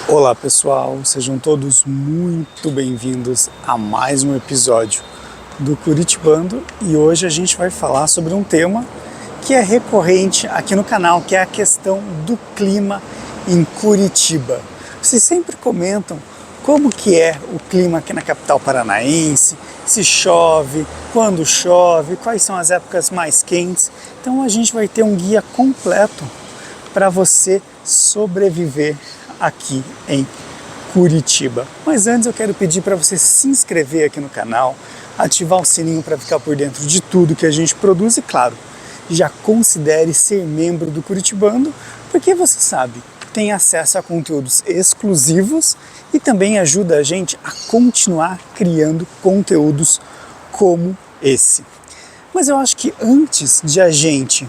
Olá pessoal, sejam todos muito bem-vindos a mais um episódio do Curitibando e hoje a gente vai falar sobre um tema que é recorrente aqui no canal, que é a questão do clima em Curitiba. Vocês sempre comentam como que é o clima aqui na capital paranaense, se chove, quando chove, quais são as épocas mais quentes. Então a gente vai ter um guia completo para você sobreviver aqui em Curitiba. Mas antes eu quero pedir para você se inscrever aqui no canal, ativar o sininho para ficar por dentro de tudo que a gente produz e, claro, já considere ser membro do Curitibando, porque você sabe, tem acesso a conteúdos exclusivos e também ajuda a gente a continuar criando conteúdos como esse. Mas eu acho que antes de a gente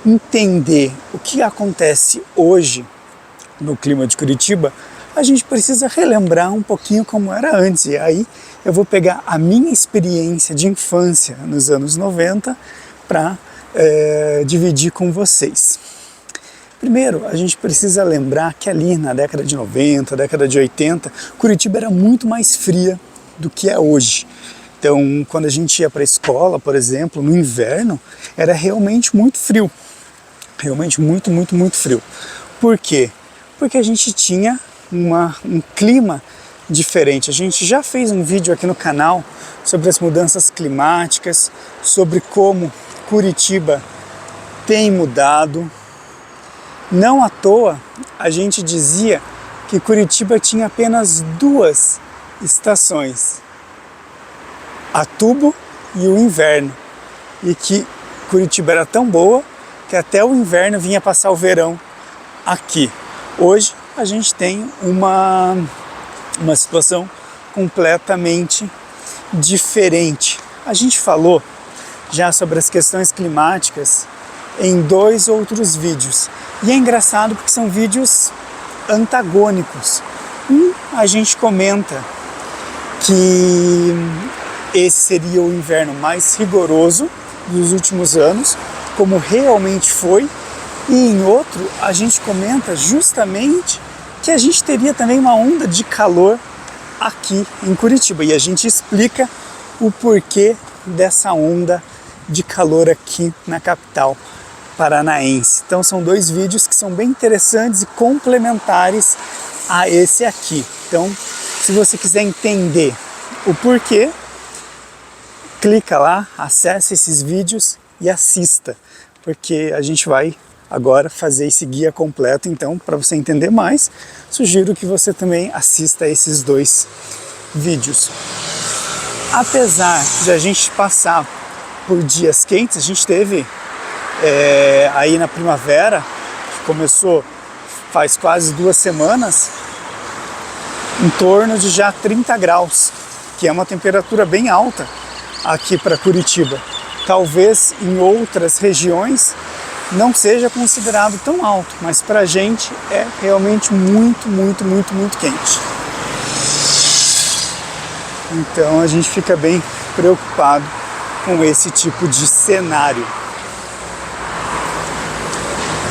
entender o que acontece hoje no clima de Curitiba, a gente precisa relembrar um pouquinho como era antes. E aí eu vou pegar a minha experiência de infância nos anos 90 para dividir com vocês. Primeiro, a gente precisa lembrar que ali na década de 90, década de 80, Curitiba era muito mais fria do que é hoje. Então, quando a gente ia para a escola, por exemplo, no inverno, era realmente muito frio. Realmente muito, muito, muito frio. Por quê? Porque a gente tinha um clima diferente. A gente já fez um vídeo aqui no canal sobre as mudanças climáticas, sobre como Curitiba tem mudado. Não à toa, a gente dizia que Curitiba tinha apenas duas estações, a tubo e o inverno, e que Curitiba era tão boa que até o inverno vinha passar o verão aqui. Hoje a gente tem uma situação completamente diferente. A gente falou já sobre as questões climáticas em 2 outros vídeos. E é engraçado porque são vídeos antagônicos. A gente comenta que esse seria o inverno mais rigoroso dos últimos anos, como realmente foi. E em outro, a gente comenta justamente que a gente teria também uma onda de calor aqui em Curitiba. E a gente explica o porquê dessa onda de calor aqui na capital paranaense. Então são 2 vídeos que são bem interessantes e complementares a esse aqui. Então, se você quiser entender o porquê, clica lá, acesse esses vídeos e assista, porque a gente vai agora fazer esse guia completo. Então, para você entender mais, sugiro que você também assista esses 2 vídeos. Apesar de a gente passar por dias quentes, a gente teve aí na primavera, que começou faz quase 2 semanas, em torno de já 30 graus, que é uma temperatura bem alta aqui para Curitiba. Talvez em outras regiões não seja considerado tão alto, mas para a gente é realmente muito, muito, muito, muito quente. Então a gente fica bem preocupado com esse tipo de cenário.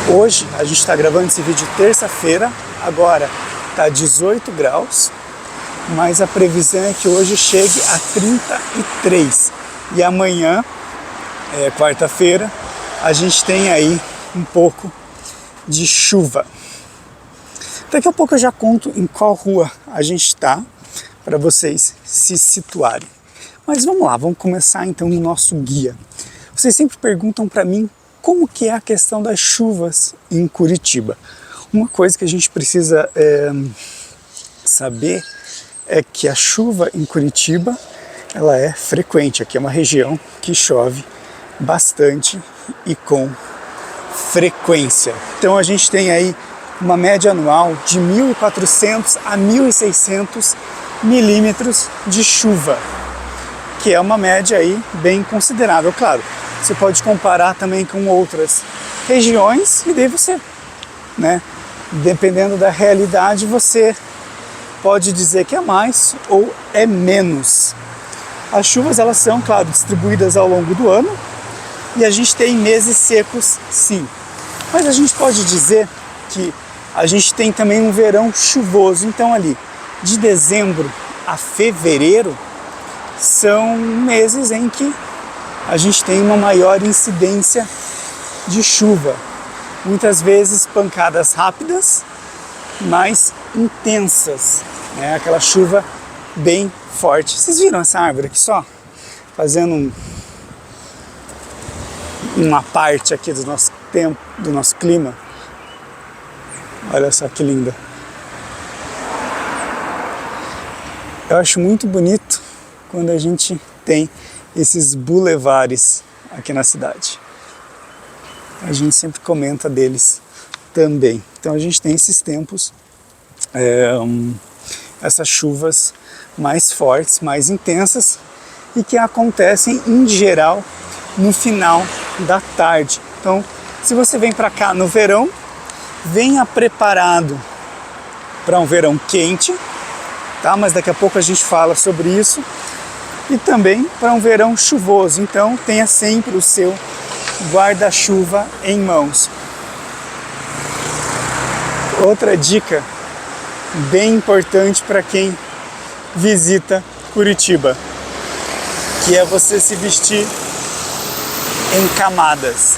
Hoje a gente está gravando esse vídeo terça-feira, agora está 18 graus, mas a previsão é que hoje chegue a 33. E amanhã, quarta-feira, a gente tem aí um pouco de chuva. Daqui a pouco eu já conto em qual rua a gente está, para vocês se situarem. Mas vamos lá, vamos começar então o nosso guia. Vocês sempre perguntam para mim como que é a questão das chuvas em Curitiba. Uma coisa que a gente precisa saber é que a chuva em Curitiba ela é frequente. Aqui é uma região que chove bastante e com frequência. Então a gente tem aí uma média anual de 1.400 a 1.600 milímetros de chuva, que é uma média aí bem considerável. Claro, você pode comparar também com outras regiões e daí você, dependendo da realidade, você pode dizer que é mais ou é menos. As chuvas, elas são, claro, distribuídas ao longo do ano e a gente tem meses secos, sim. Mas a gente pode dizer que a gente tem também um verão chuvoso. Então ali, de dezembro a fevereiro, são meses em que a gente tem uma maior incidência de chuva. Muitas vezes pancadas rápidas, mas intensas, né? Aquela chuva bem forte. Vocês viram essa árvore aqui só? Fazendo uma parte aqui do nosso tempo, do nosso clima. Olha só que linda. Eu acho muito bonito quando a gente tem esses bulevares aqui na cidade. A gente sempre comenta deles também. Então a gente tem esses tempos, essas chuvas mais fortes, mais intensas e que acontecem em geral no final da tarde. Então, se você vem para cá no verão, venha preparado para um verão quente, tá? Mas daqui a pouco a gente fala sobre isso. E também para um verão chuvoso, então tenha sempre o seu guarda-chuva em mãos. Outra dica bem importante para quem visita Curitiba, que é você se vestir em camadas.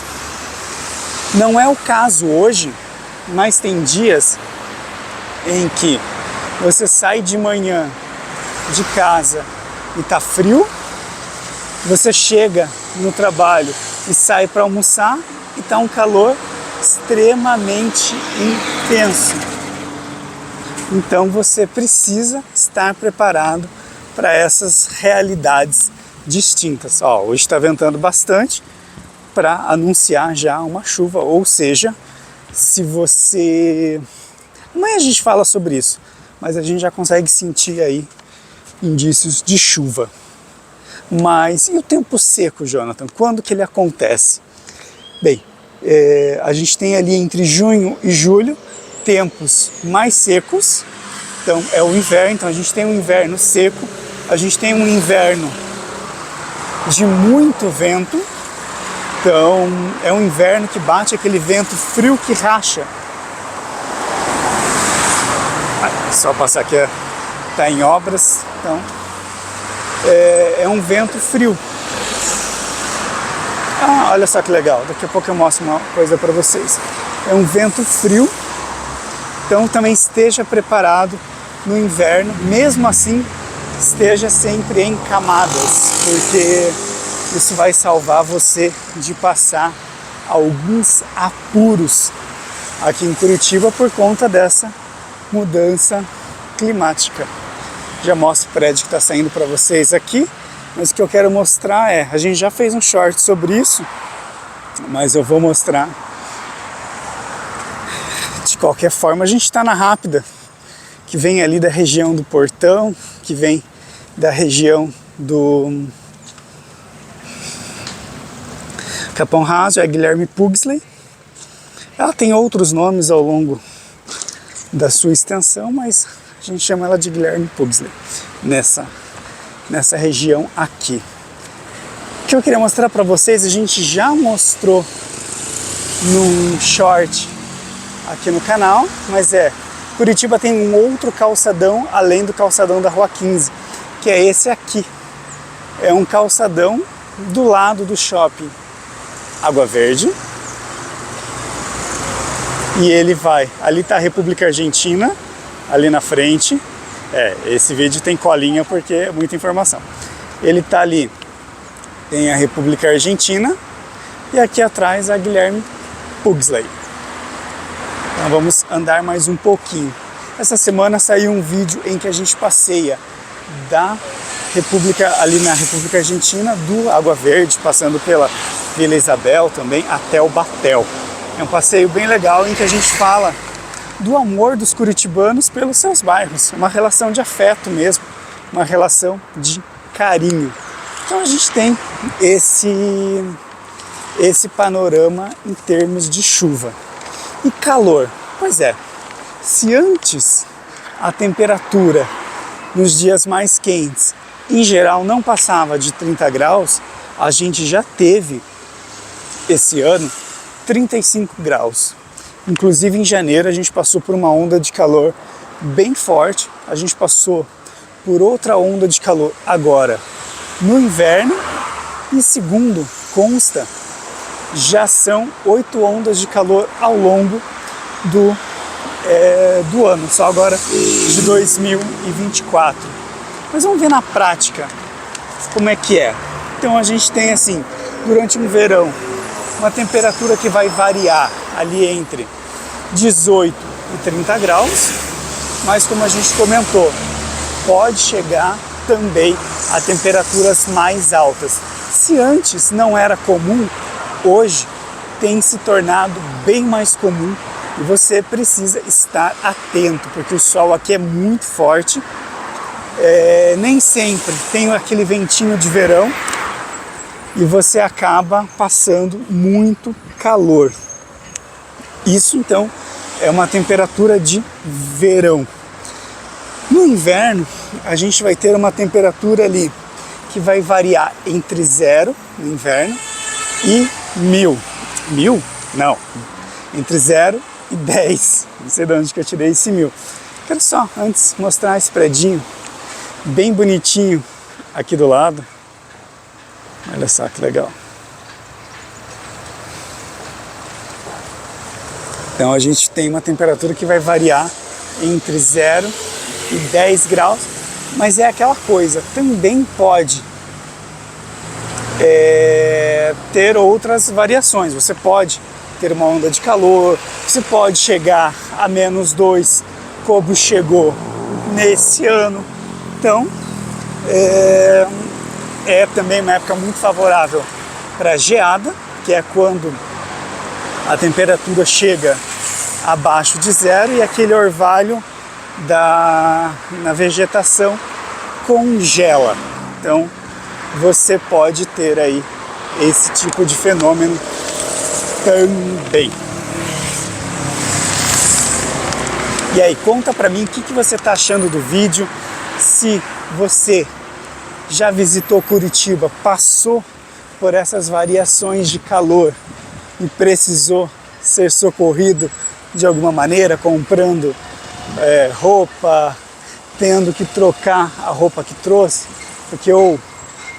Não é o caso hoje, mas tem dias em que você sai de manhã de casa e tá frio, você chega no trabalho e sai para almoçar e tá um calor extremamente intenso. Então você precisa estar preparado para essas realidades distintas. Ó, hoje está ventando bastante para anunciar já uma chuva, ou seja, se você... Amanhã a gente fala sobre isso, mas a gente já consegue sentir aí indícios de chuva. Mas e o tempo seco, Jonathan? Quando que ele acontece? Bem, a gente tem ali entre junho e julho tempos mais secos. Então é o inverno, então a gente tem um inverno seco, a gente tem um inverno de muito vento. Então é um inverno que bate aquele vento frio que racha. Só passar aqui, está em obras, então é um vento frio. Olha só que legal, daqui a pouco eu mostro uma coisa para vocês. É um vento frio, então também esteja preparado no inverno, mesmo assim esteja sempre em camadas, porque isso vai salvar você de passar alguns apuros aqui em Curitiba por conta dessa mudança climática. Já mostro o prédio que está saindo para vocês aqui, mas o que eu quero mostrar a gente já fez um short sobre isso, mas eu vou mostrar. De qualquer forma, a gente está na Rápida, que vem ali da região do Portão, que vem da região do Capão Raso, é Guilherme Pugsley. Ela tem outros nomes ao longo da sua extensão, mas a gente chama ela de Guilherme Pugsley, nessa região aqui. O que eu queria mostrar para vocês, a gente já mostrou num short aqui no canal, mas Curitiba tem um outro calçadão além do calçadão da Rua 15, que é esse aqui. É um calçadão do lado do shopping Água Verde. E ele vai, ali está a República Argentina, ali na frente. Esse vídeo tem colinha porque é muita informação. Ele está ali, tem a República Argentina e aqui atrás a Guilherme Pugsley. Então vamos andar mais um pouquinho. Essa semana saiu um vídeo em que a gente passeia da República, ali na República Argentina, do Água Verde, passando pela Vila Isabel também, até o Batel. É um passeio bem legal em que a gente fala do amor dos curitibanos pelos seus bairros, uma relação de afeto mesmo, uma relação de carinho. Então a gente tem esse panorama em termos de chuva. E calor, pois se antes a temperatura nos dias mais quentes em geral não passava de 30 graus, a gente já teve esse ano 35 graus. Inclusive em janeiro a gente passou por uma onda de calor bem forte, a gente passou por outra onda de calor agora no inverno e, segundo consta, já são 8 ondas de calor ao longo do ano, só agora de 2024. Mas vamos ver na prática como é que é. Então a gente tem assim, durante um verão, uma temperatura que vai variar ali entre 18 e 30 graus, mas como a gente comentou, pode chegar também a temperaturas mais altas. Se antes não era comum, hoje tem se tornado bem mais comum e você precisa estar atento, porque o sol aqui é muito forte, nem sempre tem aquele ventinho de verão e você acaba passando muito calor. Isso então é uma temperatura de verão. No inverno a gente vai ter uma temperatura ali que vai variar entre 0 no inverno e 1000. 1000? Não. Entre 0 e 10. Não sei de onde que eu tirei esse 1000. Quero só, antes, mostrar esse predinho bem bonitinho aqui do lado. Olha só que legal. Então a gente tem uma temperatura que vai variar entre 0 e 10 graus, mas é aquela coisa, também pode ter outras variações. Você pode ter uma onda de calor, você pode chegar a -2, como chegou nesse ano. Então, é também uma época muito favorável para geada, que é quando a temperatura chega abaixo de 0 e aquele orvalho na vegetação congela. Então, você pode ter aí esse tipo de fenômeno também. E aí, conta pra mim o que você tá achando do vídeo, se você já visitou Curitiba, passou por essas variações de calor e precisou ser socorrido de alguma maneira, comprando roupa, tendo que trocar a roupa que trouxe, porque ou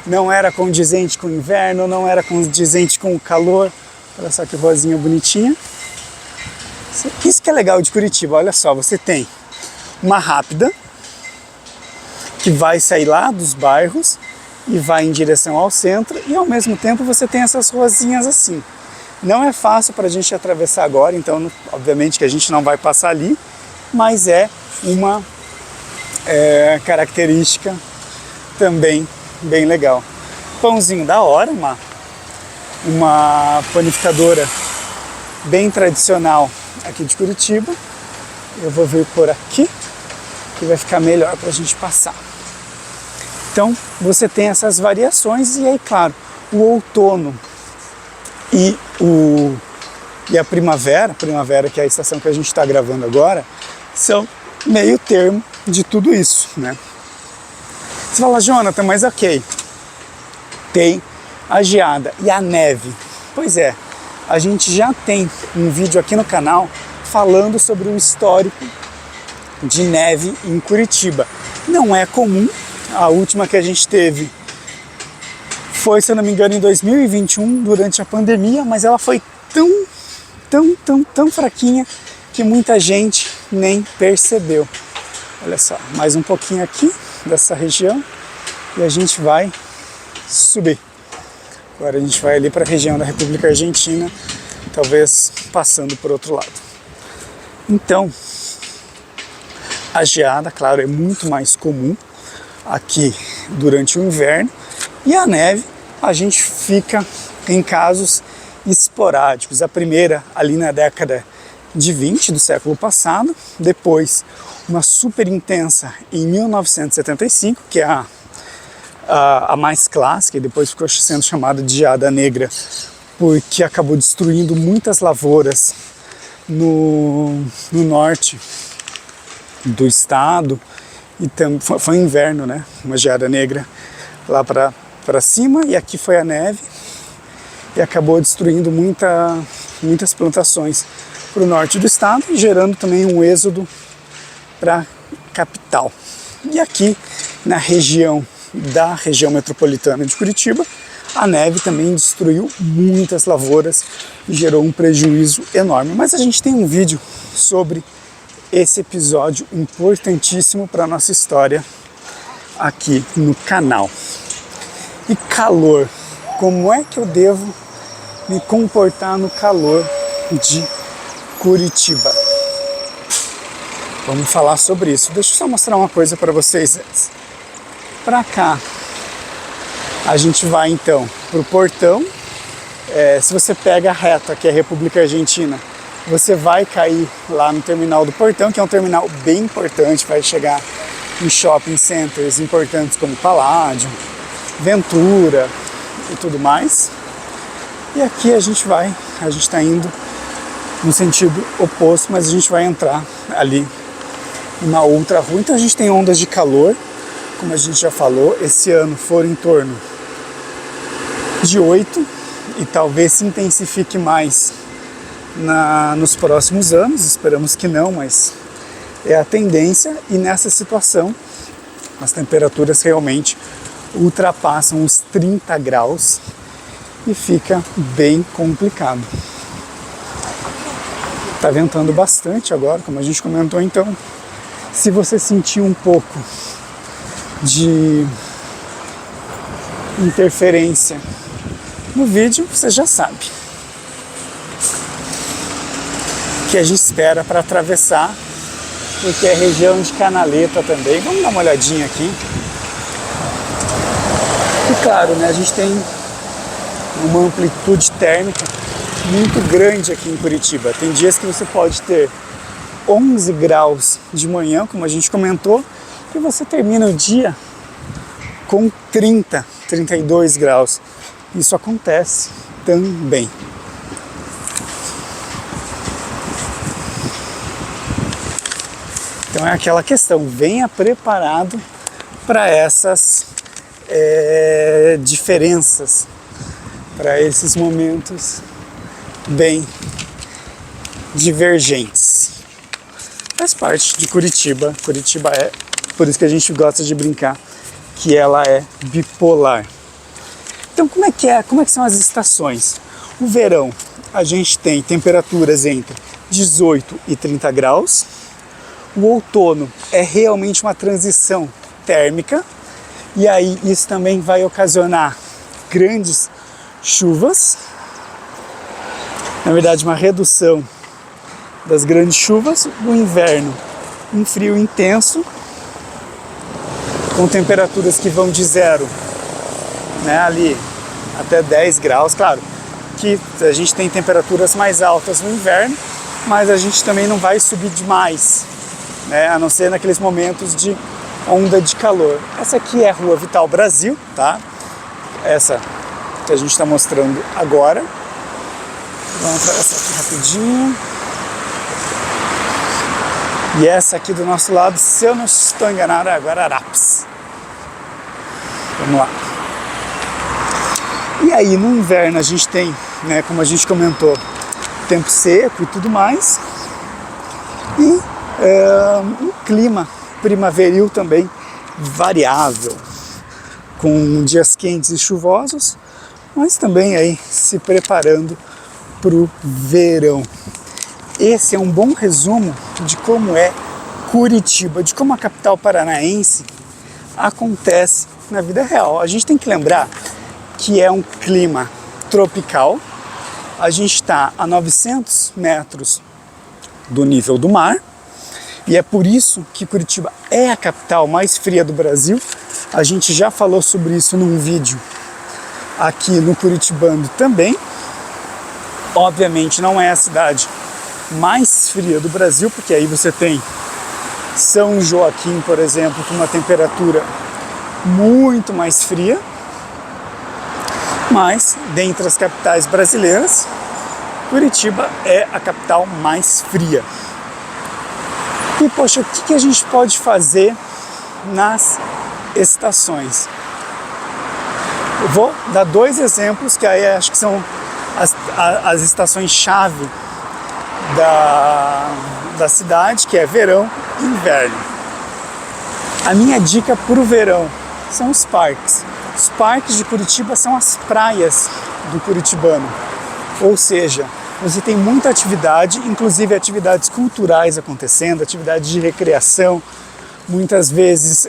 não era condizente com o inverno, ou não era condizente com o calor. Olha só que rosinha bonitinha. Isso que é legal de Curitiba, olha só, você tem uma rápida que vai sair lá dos bairros e vai em direção ao centro, e ao mesmo tempo você tem essas ruazinhas assim. Não é fácil para a gente atravessar agora, então obviamente que a gente não vai passar ali, mas é uma característica também bem legal. Pãozinho da hora, uma panificadora bem tradicional aqui de Curitiba. Eu vou vir por aqui, que vai ficar melhor para a gente passar. Então você tem essas variações, e aí claro, o outono e a primavera que é a estação que a gente está gravando agora, são meio termo de tudo isso, né? Você fala, Jonathan, mas ok, tem a geada e a neve. Pois é, a gente já tem um vídeo aqui no canal falando sobre o histórico de neve em Curitiba. Não é comum, a última que a gente teve foi, se eu não me engano, em 2021, durante a pandemia, mas ela foi tão fraquinha que muita gente nem percebeu. Olha só, mais um pouquinho aqui dessa região e a gente vai subir. Agora a gente vai ali para a região da República Argentina, talvez passando por outro lado. Então, a geada, claro, é muito mais comum aqui durante o inverno, e a neve a gente fica em casos esporádicos. A primeira ali na década de 20 do século passado, depois uma super intensa em 1975, que é a mais clássica, e depois ficou sendo chamada de geada negra, porque acabou destruindo muitas lavouras no norte do estado, e foi inverno, né? Uma geada negra lá para cima, e aqui foi a neve, e acabou destruindo muitas plantações para o norte do estado, gerando também um êxodo para a capital. E aqui na região metropolitana de Curitiba, a neve também destruiu muitas lavouras e gerou um prejuízo enorme. Mas a gente tem um vídeo sobre esse episódio importantíssimo para a nossa história aqui no canal. E calor, como é que eu devo me comportar no calor de Curitiba? Vamos falar sobre isso. Deixa eu só mostrar uma coisa para vocês antes. Para cá, a gente vai então para o portão. Se você pega a reta, que é a República Argentina, você vai cair lá no terminal do portão, que é um terminal bem importante, vai chegar em shopping centers importantes como Paládio, Ventura e tudo mais. E aqui a gente está indo no sentido oposto, mas a gente vai entrar ali uma outra rua. Então a gente tem ondas de calor, como a gente já falou, esse ano foram em torno de 8 e talvez se intensifique mais nos próximos anos, esperamos que não, mas é a tendência. E nessa situação as temperaturas realmente ultrapassam os 30 graus e fica bem complicado. Tá ventando bastante agora, como a gente comentou, então se você sentir um pouco de interferência no vídeo, você já sabe que a gente espera para atravessar, porque é região de Canaleta também. Vamos dar uma olhadinha aqui. E claro, né, a gente tem uma amplitude térmica muito grande aqui em Curitiba. Tem dias que você pode ter 11 graus de manhã, como a gente comentou, e você termina o dia com 30, 32 graus. Isso acontece também. Então é aquela questão, venha preparado para essas diferenças, para esses momentos bem divergentes. Faz parte de Curitiba. Curitiba é, por isso que a gente gosta de brincar, que ela é bipolar. Então como é que são as estações? O verão, a gente tem temperaturas entre 18 e 30 graus. O outono é realmente uma transição térmica, e aí isso também vai ocasionar grandes chuvas, na verdade uma redução das grandes chuvas. O inverno, um frio intenso, com temperaturas que vão de 0, né, ali até 10 graus. Claro que a gente tem temperaturas mais altas no inverno, mas a gente também não vai subir demais, né, a não ser naqueles momentos de onda de calor. Essa aqui é a Rua Vital Brasil, tá? Essa que a gente está mostrando agora. Vamos atravessar aqui rapidinho. E essa aqui do nosso lado, se eu não estou enganado, é Guararapes. Vamos lá. E aí no inverno a gente tem, né, como a gente comentou, tempo seco e tudo mais. E um clima primaveril também variável, com dias quentes e chuvosos, mas também aí se preparando para o verão. Esse é um bom resumo de como é Curitiba, de como a capital paranaense acontece na vida real. A gente tem que lembrar que é um clima tropical, a gente está a 900 metros do nível do mar, e é por isso que Curitiba é a capital mais fria do Brasil. A gente já falou sobre isso num vídeo aqui no Curitibando também. Obviamente não é a cidade mais fria do Brasil, porque aí você tem São Joaquim, por exemplo, com uma temperatura muito mais fria. Mas, dentre as capitais brasileiras, Curitiba é a capital mais fria. E, poxa, o que a gente pode fazer nas estações? Eu vou dar 2 exemplos, que aí acho que são as estações-chave da cidade, que é verão e inverno. A minha dica para o verão são os parques. Os parques de Curitiba são as praias do curitibano. Ou seja, você tem muita atividade, inclusive atividades culturais acontecendo, atividades de recreação, muitas vezes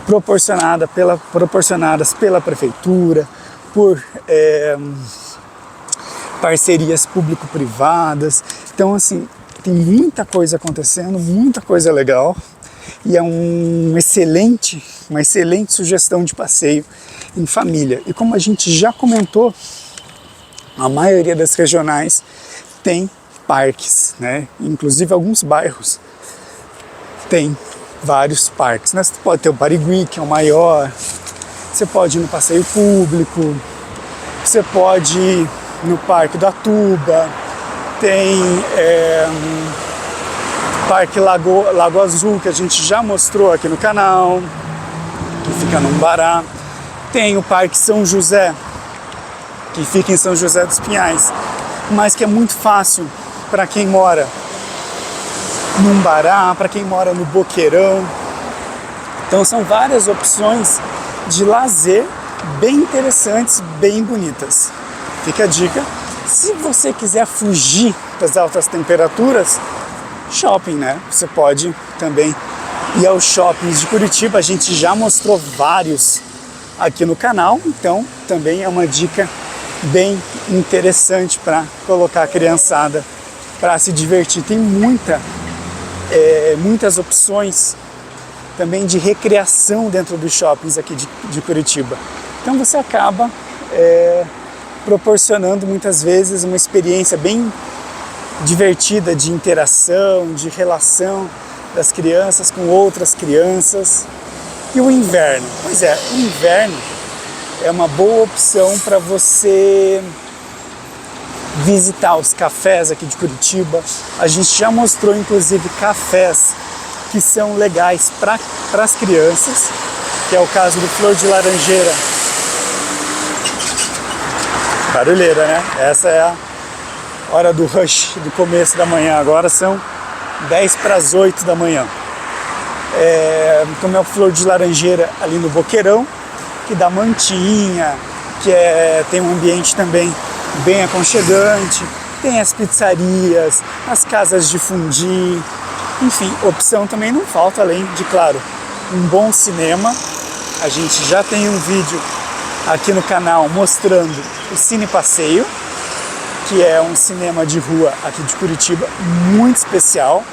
proporcionadas pela prefeitura, por parcerias público-privadas. Então, assim, tem muita coisa acontecendo, muita coisa legal, e é uma excelente sugestão de passeio em família. E como a gente já comentou, a maioria das regionais tem parques, né? Inclusive alguns bairros tem vários parques, né? Você pode ter o Barigui, que é o maior, você pode ir no passeio público, você pode ir no Parque da Tuba, tem Parque Lago Azul, que a gente já mostrou aqui no canal, que fica no Umbará, tem o Parque São José, que fica em São José dos Pinhais, mas que é muito fácil para quem mora no Umbará, para quem mora no Boqueirão. Então são várias opções de lazer bem interessantes, bem bonitas. Fica a dica. Se você quiser fugir das altas temperaturas, shopping, né? Você pode também ir aos shoppings de Curitiba. A gente já mostrou vários aqui no canal, então também é uma dica bem interessante para colocar a criançada para se divertir. Tem muitas opções também de recreação dentro dos shoppings aqui de Curitiba. Então você acaba proporcionando muitas vezes uma experiência bem divertida de interação, de relação das crianças com outras crianças. E o inverno? Pois é, o inverno é uma boa opção para você visitar os cafés aqui de Curitiba. A gente já mostrou inclusive cafés que são legais para as crianças, que é o caso do Flor de Laranjeira. Barulheira, né? Essa é a hora do rush, do começo da manhã. Agora são 10 para as 8 da manhã. Como é o Flor de Laranjeira ali no Boqueirão, que dá mantinha, que tem um ambiente também bem aconchegante, tem as pizzarias, as casas de fundi, enfim, opção também não falta, além de, claro, um bom cinema. A gente já tem um vídeo aqui no canal mostrando o Cine Passeio, que é um cinema de rua aqui de Curitiba, muito especial,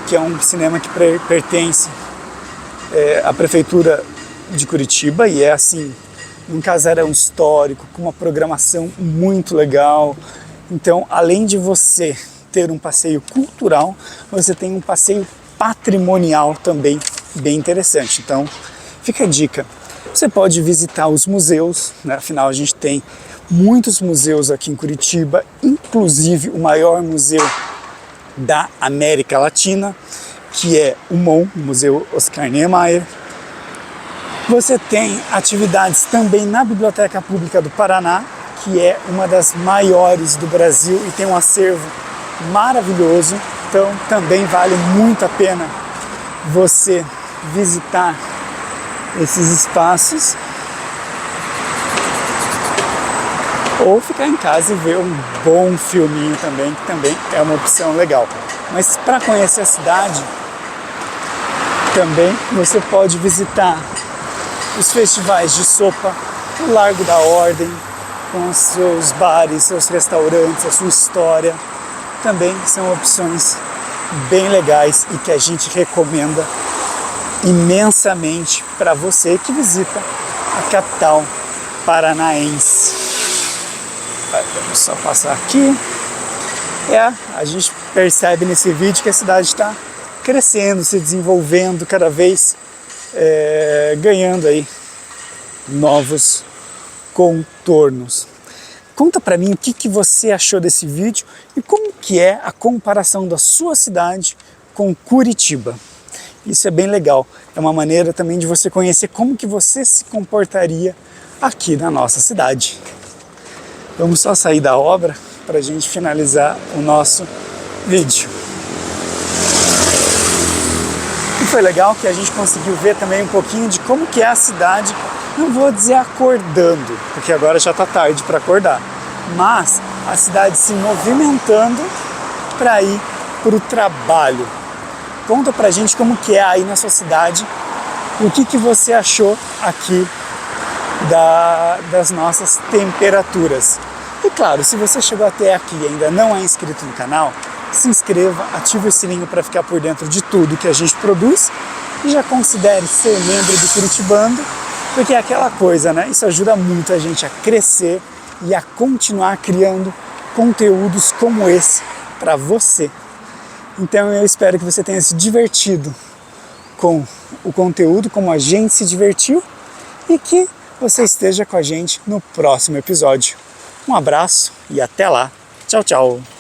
que é um cinema que pertence à Prefeitura de Curitiba e é assim, um casarão histórico, com uma programação muito legal. Então, além de você ter um passeio cultural, você tem um passeio patrimonial também bem interessante. Então, fica a dica. Você pode visitar os museus, né? Afinal a gente tem muitos museus aqui em Curitiba, inclusive o maior museu da América Latina, que é o MON, o Museu Oscar Niemeyer. Você tem atividades também na Biblioteca Pública do Paraná, que é uma das maiores do Brasil e tem um acervo maravilhoso. Então também vale muito a pena você visitar esses espaços ou ficar em casa e ver um bom filminho também, que também é uma opção legal. Mas para conhecer a cidade, também você pode visitar os festivais de sopa, o Largo da Ordem, com os seus bares, seus restaurantes, a sua história. Também são opções bem legais e que a gente recomenda imensamente para você que visita a capital paranaense. Vamos só passar aqui. A gente percebe nesse vídeo que a cidade está crescendo, se desenvolvendo cada vez, ganhando aí novos contornos. Conta para mim o que você achou desse vídeo e como que é a comparação da sua cidade com Curitiba. Isso é bem legal, é uma maneira também de você conhecer como que você se comportaria aqui na nossa cidade. Vamos só sair da obra para a gente finalizar o nosso vídeo. E foi legal que a gente conseguiu ver também um pouquinho de como que é a cidade, não vou dizer acordando, porque agora já está tarde para acordar, mas a cidade se movimentando para ir para o trabalho. Conta pra gente como que é aí na sua cidade, o que você achou aqui das nossas temperaturas. E claro, se você chegou até aqui e ainda não é inscrito no canal, se inscreva, ative o sininho para ficar por dentro de tudo que a gente produz e já considere ser membro do Curitibando, porque é aquela coisa, né? Isso ajuda muito a gente a crescer e a continuar criando conteúdos como esse para você. Então eu espero que você tenha se divertido com o conteúdo, como a gente se divertiu, e que você esteja com a gente no próximo episódio. Um abraço e até lá. Tchau, tchau!